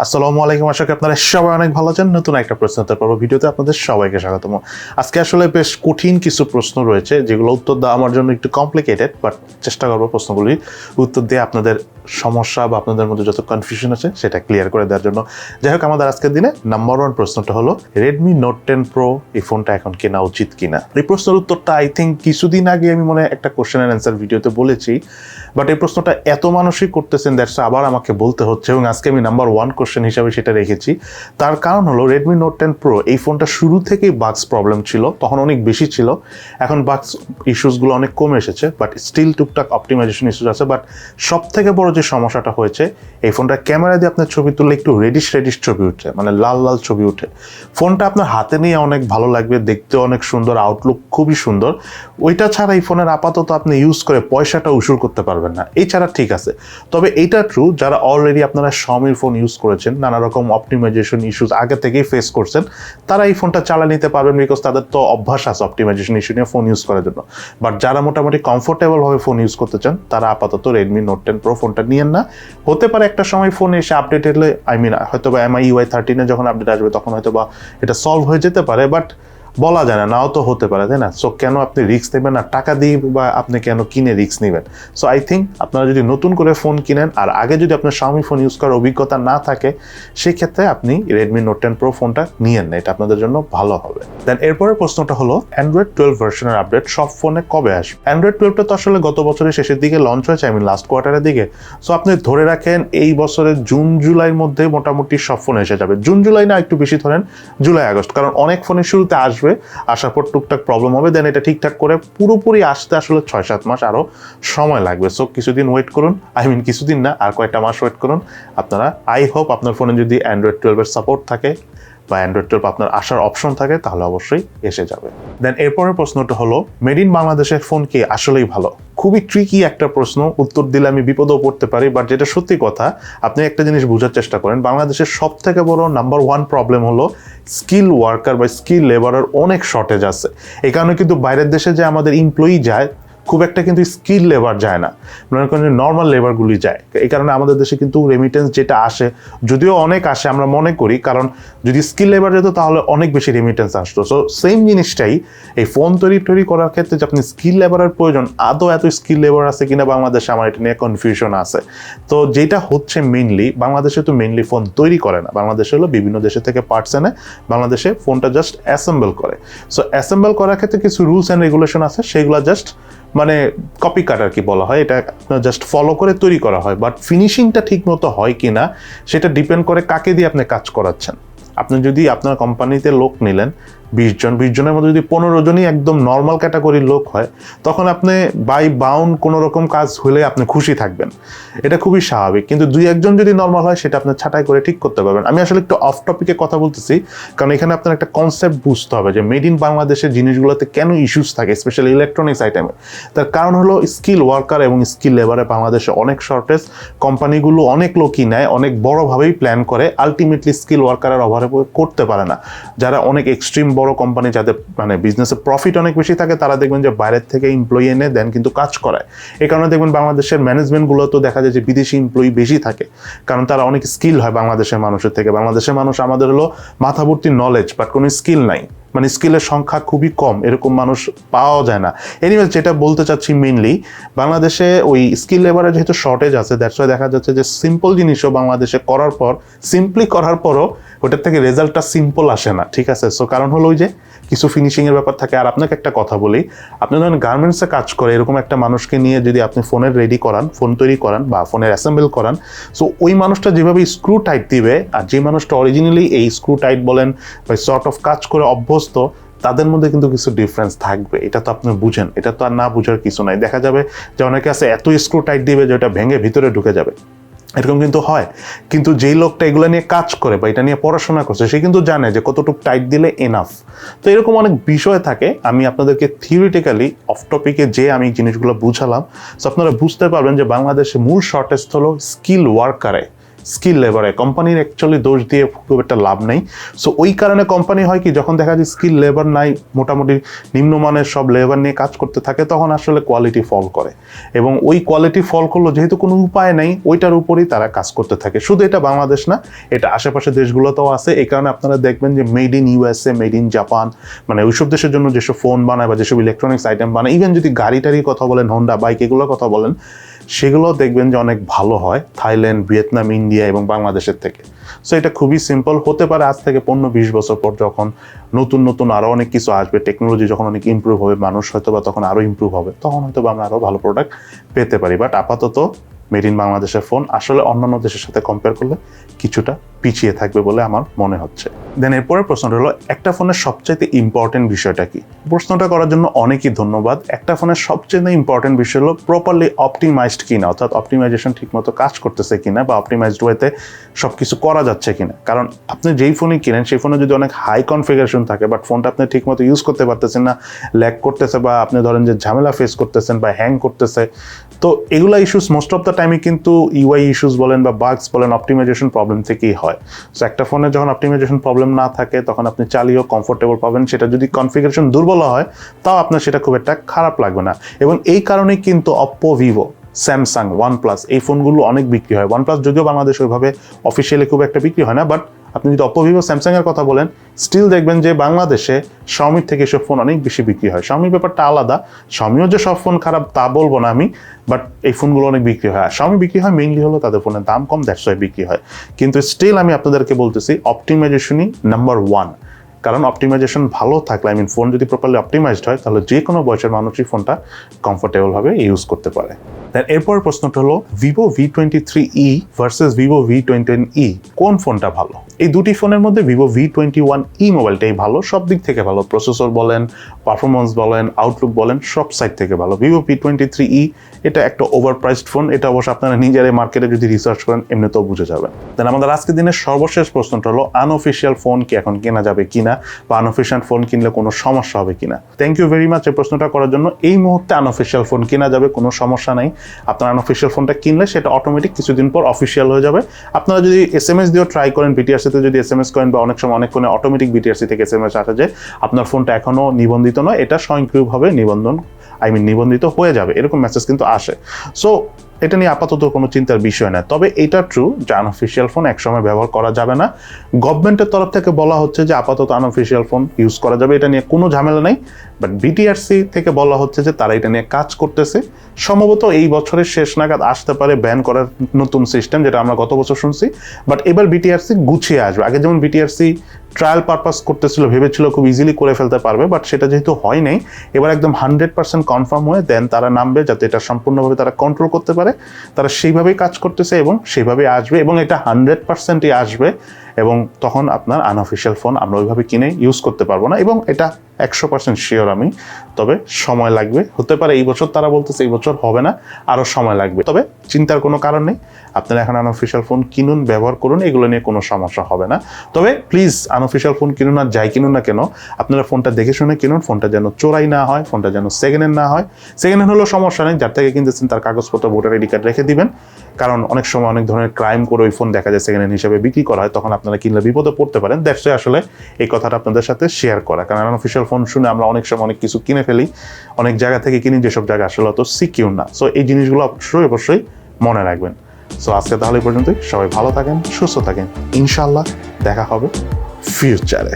আসসালামু আলাইকুম, আশা করি আপনারা সবাই অনেক ভালো আছেন। নতুন একটা প্রশ্নোত্তর পর্ব ভিডিওতে আপনাদের সবাইকে স্বাগতম। আজকে আসলে বেশ কঠিন কিছু প্রশ্ন রয়েছে যেগুলো উত্তর দেওয়া আমার জন্য একটু কমপ্লিকেটেড, বাট চেষ্টা করবো প্রশ্নগুলির উত্তর দিয়ে আপনাদের সমস্যা বা আপনাদের মধ্যে যত কনফিউশন আছে সেটা ক্লিয়ার করে দেওয়ার জন্য। যাই হোক, আমাদের আজকের দিনে নাম্বার 1 প্রশ্নটা হলো রেডমি নোট 10 প্রো এই ফোনটা এখন কেনা উচিত কিনা। এই প্রশ্নের উত্তরটা আই থিঙ্ক কিছুদিন আগে আমি মনে হয় একটা কোশ্চেন অ্যান্ড অ্যান্সার ভিডিওতে বলেছি, বাট এই প্রশ্নটা এত মানুষই করতেছেন দ্যাটস আবার আমাকে বলতে হচ্ছে, এবং আজকে আমি নাম্বার 1 কোশ্চেন হিসাবে সেটা রেখেছি। তার কারণ হলো রেডমি নোট 10 প্রো এই ফোনটা শুরু থেকেই বাগস প্রবলেম ছিল, তখন অনেক বেশি ছিল। এখন বাগস ইস্যুসগুলো অনেক কমে এসেছে, বাট স্টিল টুকটাক অপটিমাইজেশন ইস্যুস আছে। বাট সব থেকে বড় যে সমস্যাটা হয়েছে, এই ফোনটা ক্যামেরা দিয়ে আপনার ছবি তুললে একটু রেডিশ ছবি উঠে, মানে লাল লাল ছবি উঠে। ফোনটা আপনার হাতে নিয়ে অনেক ভালো লাগবে, দেখতে অনেক সুন্দর, আউটলুক খুবই সুন্দর। ওইটা ছাড়া এই ফোনের আপাতত আপনি ইউজ করে পয়সাটা উসুল করতে পারবেন না, এই ছাড়া ঠিক আছে। তবে এইটা ট্রু, যারা অলরেডি আপনারা Xiaomi ফোন ইউজ করেছেন, নানা রকম অপটিমাইজেশন ইস্যুস আগে থেকেই ফেস করছেন, তারা এই ফোনটা চালিয়ে নিতে পারবেন, বিকজ তাদের তো অভ্যাস আছে অপটিমাইজেশন ইস্যু নিয়ে ফোন ইউজ করার জন্য। বাট যারা মোটামুটি কমফোর্টেবল ভাবে ফোন ইউজ করতে চান, তারা আপাতত রেডমি নোট 10 প্রো ফোনটা নিয়েন না। হতে পারে একটা সময় ফোনে এসে আপডেট এলে, হয়তো বা MIUI 13 যখন আপডেট আসবে তখন হয়তো বা এটা সলভ হয়ে যেতে পারে, বাট বলা যায় না, নাও তো হতে পারে, তাই না? সো কেন আপনি রিস্ক নেবেন না টাকা দিয়ে, বা আপনি কেন কিনে রিস্ক নেবেন? সো আই থিঙ্ক আপনারা যদি নতুন করে ফোন কিনেন আর আগে যদি আপনার Xiaomi ফোন ইউজ করার অভিজ্ঞতা না থাকে, সেই ক্ষেত্রে আপনি রেডমি নোট 10 প্রো ফোনটা নিয়েন না, এটা আপনাদের জন্য ভালো হবে। দেন এরপরের প্রশ্নটা হলো অ্যান্ড্রয়েড 12 ভার্সনের আপডেট সব ফোনে কবে আসবে? অ্যান্ড্রয়েড 12টা তো আসলে গত বছরের শেষের দিকে লঞ্চ হয়েছে, লাস্ট কোয়ার্টারের দিকে। সো আপনি ধরে রাখেন এই বছরের জুন জুলাইয়ের মধ্যে মোটামুটি সব ফোন এসে যাবে। জুন জুলাই না, একটু বেশি ধরেন জুলাই আগস্ট, কারণ অনেক ফোনের শুরুতে আসবে, আসার পর টুকটাক প্রবলেম হবে, দেন এটা ঠিকঠাক করে পুরোপুরি আসতে আসলে 6-7 মাস আরো সময় লাগবে। সো কিছুদিন ওয়েট করুন, কিছুদিন না, আর কয়েকটা মাস ওয়েট করুন আপনারা। আই হোপ আপনার ফোনে যদি অ্যান্ড্রয়েড 12 এর সাপোর্ট থাকে বা অ্যান্ড্রয়েড 12 আপনার আসার অপশন থাকে, তাহলে অবশ্যই এসে যাবে। দেন এরপরের প্রশ্নটা হলো মেড ইন বাংলাদেশের ফোন কি আসলেই ভালো? খুবই ট্রিকি একটা প্রশ্ন, উত্তর দিলে আমি বিপদেও পড়তে পারি, বাট যেটা সত্যি কথা, আপনি একটা জিনিস বোঝার চেষ্টা করেন, বাংলাদেশের সব থেকে বড় নাম্বার 1 প্রবলেম হলো স্কিল ওয়ার্কার বা স্কিল লেবারের অনেক শর্টেজ আছে। এই কারণে কিন্তু বাইরের দেশে যে আমাদের এমপ্লয়ি যায়, খুব একটা কিন্তু স্কিল লেবার যায় না, মনে করেন নর্মাল লেবারগুলি যায়। এই কারণে আমাদের দেশে কিন্তু রেমিটেন্স যেটা আসে, যদিও অনেক আসে আমরা মনে করি, কারণ যদি স্কিল লেবার যেত তাহলে অনেক বেশি রেমিটেন্স আসতো। সো সেম জিনিসটাই এই ফোন তৈরি করার ক্ষেত্রে, যে আপনি স্কিল লেবারের প্রয়োজন, আদৌ এত স্কিল লেবার আছে কিনা বাংলাদেশে, আমার এটা নিয়ে কনফিউশন আছে। তো যেটা হচ্ছে মেইনলি, বাংলাদেশে তো মেইনলি ফোন তৈরি করে না, বাংলাদেশে হলো বিভিন্ন দেশে থেকে পার্টস এনে বাংলাদেশে ফোনটা জাস্ট অ্যাসেম্বল করে। সো অ্যাসেম্বল করার ক্ষেত্রে কিছু রুলস অ্যান্ড রেগুলেশন আছে, সেগুলো জাস্ট মানে কপি কাট আর কি বলা হয়, এটা জাস্ট ফলো করে তৈরি করা হয়। বাট ফিনিশিংটা ঠিক মতো হয় কিনা সেটা ডিপেন্ড করে কাকে দিয়ে আপনি কাজ করাচ্ছেন। আপনি যদি আপনার কোম্পানিতে লোক নিলেন 20 জনের মধ্যে যদি 15 জনই একদম নর্মাল ক্যাটাগরির লোক হয়, তখন আপনি বাই বাউন্ড কোনো রকম কাজ হলে আপনি খুশি থাকবেন, এটা খুবই স্বাভাবিক। কিন্তু 2-1 জন যদি নর্মাল হয়, সেটা আপনি ছাঁটাই করে ঠিক করতে পারবেন। আমি আসলে একটু অফ টপিকে কথা বলতেছি, কারণ এখানে আপনার একটা কনসেপ্ট বুঝতে হবে যে মেড ইন বাংলাদেশের জিনিসগুলোতে কেন ইস্যুস থাকে, স্পেশালি ইলেকট্রনিক্স আইটেমে। তার কারণ হলো স্কিল ওয়ার্কার এবং স্কিল লেবারে বাংলাদেশে অনেক শর্টেজ। কোম্পানিগুলো অনেক লোকই নেয়, অনেক বড়োভাবেই প্ল্যান করে, আলটিমেটলি স্কিল ওয়ার্কারের অভাবে করতে পারে না। যারা অনেক এক্সট্রিম বড় কোম্পানি, যাদের মানে বিজনেসে প্রফিট অনেক বেশি থাকে, তারা দেখবেন যে বাইরের থেকে এমপ্লয়ি এনে দেন কিন্তু কাজ করায়। এই কারণে দেখবেন বাংলাদেশের ম্যানেজমেন্টগুলো তো দেখা যায় যে বিদেশি এমপ্লয়ি বেশি থাকে, কারণ তারা অনেক স্কিল হয় বাংলাদেশের মানুষের থেকে। বাংলাদেশের মানুষ আমাদের হলো মাথা ভর্তি নলেজ, বাট কোনো স্কিল নাই, মানে স্কিলের সংখ্যা খুবই কম, এরকম মানুষ পাওয়া যায় না। এনিওয়েজ, যেটা বলতে চাচ্ছি মেইনলি, বাংলাদেশে ওই স্কিল লেবারের যেহেতু শর্টেজ আছে, দ্যাটস ওয়াই দেখা যাচ্ছে যে সিম্পল জিনিসও বাংলাদেশে করার পর, সিম্পলি করার পরও ওটার থেকে রেজাল্টটা সিম্পল আসে না, ঠিক আছে? সো কারণ হলো ওই যে কিছু ফিনিশিংয়ের ব্যাপার থাকে। আর আপনাকে একটা কথা বলি, আপনি ধরেন গার্মেন্টসে কাজ করে এরকম একটা মানুষকে নিয়ে যদি আপনি ফোনের রেডি করান, ফোন তৈরি করান বা ফোনের অ্যাসেম্বল করান, সো ওই মানুষটা যেভাবে স্ক্রু টাইট দিবে, আর যে মানুষটা অরিজিনালি এই স্ক্রু টাইট বলেন বা সর্ট অফ কাজ করে অভ্যস্ত, তাদের মধ্যে কিন্তু কিছু ডিফারেন্স থাকবে। এটা তো আপনি বুঝেন, এটা তো আর না বুঝার কিছু নাই। দেখা যাবে যে অনেকে আছে এত স্ক্রু টাইট দিবে যে ওটা ভেঙে ভিতরে ঢুকে যাবে, এরকম কিন্তু হয়। কিন্তু যেই লোকটা এগুলো নিয়ে কাজ করে বা এটা নিয়ে পড়াশোনা করছে, সে কিন্তু জানে যে কতটুকু টাইট দিলে এনাফ। তো এরকম অনেক বিষয় থাকে, আমি আপনাদেরকে থিওরিটিক্যালি অফ টপিকে যে আমি জিনিসগুলো বুঝালাম, সো আপনারা বুঝতে পারবেন যে বাংলাদেশে মূল শর্টেজ হলো স্কিল ওয়ার্কারে। স্কিল লেবারে, কোম্পানির অ্যাকচুয়ালি দোষ দিয়ে খুব একটা লাভ নেই। সো ওই কারণে কোম্পানি হয় কি, যখন দেখা যায় স্কিল লেবার নাই, মোটামুটি নিম্নমানের সব লেবার নিয়ে কাজ করতে থাকে, তখন আসলে কোয়ালিটি ফল করে। এবং ওই কোয়ালিটি ফল করলো যেহেতু কোনো উপায় নেই, ওইটার উপরেই তারা কাজ করতে থাকে। শুধু এটা বাংলাদেশ না, এটা আশেপাশে দেশগুলোতেও আছে। এই কারণে আপনারা দেখবেন যে made in USA, made in Japan, মানে ওইসব দেশের জন্য যেসব ফোন বানায় বা যেসব ইলেকট্রনিক্স আইটেম বানায়, ইভেন যদি গাড়ি টাড়ির কথা বলেন, হোন্ডা বাইক এগুলোর কথা বলেন, সেগুলো দেখবেন যে অনেক ভালো হয় থাইল্যান্ড, ভিয়েতনাম, ইন্ডিয়া এবং বাংলাদেশের থেকে। সো এটা খুবই সিম্পল। হতে পারে আজ থেকে 15-20 বছর পর যখন নতুন নতুন আরও অনেক কিছু আসবে, টেকনোলজি যখন অনেক ইমপ্রুভ হবে, মানুষ হয়তো বা তখন আরও ইমপ্রুভ হবে, তখন হয়তো বা আমরা আরও ভালো প্রোডাক্ট পেতে পারি। বাট আপাতত মেড ইন বাংলাদেশের ফোন আসলে অন্যান্য দেশের সাথে কম্পেয়ার করলে কিছুটা পিছিয়ে থাকবে বলে আমার মনে হচ্ছে। দেন এরপরের প্রশ্নটা হলো, একটা ফোনের সবচাইতে ইম্পর্টেন্ট বিষয়টা কি? প্রশ্নটা করার জন্য অনেকই ধন্যবাদ। একটা ফোনের সবচেয়ে ইম্পর্টেন্ট বিষয় হলো প্রপারলি অপটিমাইজড কিনা, অর্থাৎ অপটিমাইজেশন ঠিকমতো কাজ করতেছে কিনা বা অপটিমাইজড ওয়েতে সব কিছু করা যাচ্ছে কিনা। কারণ আপনি যেই ফোনই কিনেন, সেই ফোনে যদি অনেক হাই কনফিগারেশন থাকে বাট ফোনটা আপনি ঠিকমতো ইউজ করতে পারতেছেন না, ল্যাগ করতেছে, বা আপনি ধরেন যে ঝামেলা ফেস করতেছেন বা হ্যাং করতেছে, তো এগুলা ইস্যুস মোস্ট অফ দ্য টাইমে কিন্তু ইউআই ইস্যুস বলেন বা বাগস বলেন, অপটিমাইজেশন প্রবলেম থেকেই হয়। সো একটা ফোনে যখন অপটিমাইজেশন প্রবলেম না থাকে, তখন আপনি চালিয়েও কমফোর্টেবল পাবেন। সেটা যদি কনফিগারেশন দুর্বল হয়, তাও আপনার সেটা খুব একটা খারাপ লাগবে না। এবং এই কারণেই কিন্তু অপ্পো, ভিভো, স্যামসাং, ওয়ানপ্লাস এই ফোনগুলো অনেক বিক্রি হয়। ওয়ানপ্লাস যদিও বাংলাদেশে ওইভাবে অফিসিয়ালি খুব একটা বিক্রি হয় না, বাট আপনি যদি অপ্পো, ভিভো, স্যামসাংয়ের কথা বলেন, স্টিল দেখবেন যে বাংলাদেশে শাওমির থেকে এসব ফোন অনেক বেশি বিক্রি হয়। শাওমির ব্যাপারটা আলাদা, শাওমিও যে সব ফোন খারাপ তা বলবো না আমি, বাট এই ফোনগুলো অনেক বিক্রি হয়। আর শাওমি বিক্রি হয় মেইনলি হলো তাদের ফোনের দাম কম, দ্যাটস ওয়াই বিক্রি হয়। কিন্তু স্টিল আমি আপনাদেরকে বলতেছি অপটিমাইজেশনই নাম্বার 1। কারণ অপটিমাইজেশন ভালো থাকলে, ফোন যদি প্রপারলি অপটিমাইজড হয়, তাহলে যে কোনো বয়সের মানুষই ফোনটা কমফোর্টেবলভাবে ইউজ করতে পারে। এরপর প্রশ্নটা হলো, Vivo V23e versus Vivo V21e কোন ফোনটা ভালো? এই দুটি ফোনের মধ্যে ভিভো V21e মোবাইলটাই ভালো, সব দিক থেকে ভালো। প্রসেসর বলেন, পারফরমেন্স বলেন, আউটলুক বলেন, সব সাইড থেকে ভালো। ভিভো V23e এটা একটা ওভার প্রাইসড ফোন, এটা অবশ্য আপনারা নিজেরাই মার্কেটে যদি রিসার্চ করেন এমনিতেও বুঝে যাবেন। দেন আমাদের আজকের দিনের সর্বশেষ প্রশ্নটা হলো, আনঅফিশিয়াল ফোন কি এখন কেনা যাবে কিনা, বা আনঅফিশিয়াল ফোন কিনলে কোনো সমস্যা হবে কিনা? থ্যাংক ইউ ভেরি মাচ এই প্রশ্নটা করার জন্য। এই মুহূর্তে আনঅফিশিয়াল ফোন কেনা যাবে, কোনো সমস্যা নাই। আপনার আনঅফিশিয়াল ফোনটা কিনলে সেটা অটোমেটিক কিছুদিন পর অফিশিয়াল হয়ে যাবে। আপনারা যদি এসএমএস দিয়েও ট্রাই করেন, বিটিআরসিতে যদি এসএমএস করেন, বা অনেক সময় অনেক ফোনে অটোমেটিক বিটিআরসি থেকে এসএমএস আসে যে আপনার ফোনটা এখনো নিবন্ধিত নয়, এটা স্বয়ংক্রিয়ভাবে নিবন্ধিত হয়ে যাবে, এরকম মেসেজ কিন্তু আসে। সো এটা নিয়ে আপাতত কোনো চিন্তার বিষয় না। তবে এটা ট্রু যে আনঅফিশিয়াল ফোন একসময় ব্যবহার করা যাবে না। গভর্নমেন্টের তরফ থেকে বলা হচ্ছে যে আপাতত আনঅফিশিয়াল ফোন ইউজ করা যাবে, এটা নিয়ে কোনো ঝামেলা নেই। বাট বিটিআরসি থেকে বলা হচ্ছে যে তারা এটা নিয়ে কাজ করতেছে, সম্ভবত এই বছরের শেষ নাগাদ আসতে পারে ব্যান করার নতুন সিস্টেম, যেটা আমরা গত বছর শুনছি। বাট এবার বিটিআরসি গুছিয়ে আসবে। আগে যেমন বিটিআরসি ট্রায়াল পারপাস করতেছিল, ভেবেছিল খুব ইজিলি করে ফেলতে পারবে, বাট সেটা যেহেতু হয় নাই, এবার একদম 100% কনফার্ম হয়ে দেন তারা নামবে, যাতে এটা সম্পূর্ণভাবে তারা কন্ট্রোল করতে পারে। তারা সেইভাবেই কাজ করতেছে এবং সেইভাবেই আসবে, এবং এটা 100%ই আসবে। এবং তখন আপনার আনঅফিশিয়াল ফোন আমরা ওইভাবে কিনে ইউজ করতে পারবো না, এবং এটা 100% শিওর আমি। তবে সময় লাগবে, হতে পারে এই বছর তারা বলতেছে এই বছর হবে না, আরও সময় লাগবে। তবে চিন্তার কোনো কারণ নেই, আপনারা এখন আনঅফিশিয়াল ফোন কিনুন, ব্যবহার করুন, এগুলো নিয়ে কোনো সমস্যা হবে না। তবে প্লিজ আনঅফিশিয়াল ফোন কিনুন, আর যাই কিনুন না কেন আপনারা ফোনটা দেখে শুনে কিনুন, ফোনটা যেন চোরাই না হয়, ফোনটা যেন সেকেন্ড হ্যান্ড না হয়। সেকেন্ড হ্যান্ড হলেও সমস্যা নেই, যার থেকে কিনতেছেন তার কাগজপত্র, ভোটার আইডি কার্ড রেখে দিবেন। কারণ অনেক সময় অনেক ধরনের ক্রাইম করে ওই ফোন দেখা যায় সেকেন্ড হ্যান্ড হিসেবে বিক্রি করা হয়, তখন আপনারা কিনলে বিপদে পড়তে পারেন। দ্যাটস ওয়াই আসলে এই কথাটা আপনাদের সাথে শেয়ার করা। কারণ আনঅফিশিয়াল ফোন শুনে আমরা অনেক সময় অনেক কিছু কিনে ফেলি, অনেক জায়গা থেকে কিনি যেসব জায়গা আসলে অত সিকিউর না। সো এই জিনিসগুলো অবশ্যই মনে রাখবেন। সো আজকে তাহলে এই পর্যন্তই। সবাই ভালো থাকেন, সুস্থ থাকেন, ইনশাআল্লাহ দেখা হবে ফিউচারে।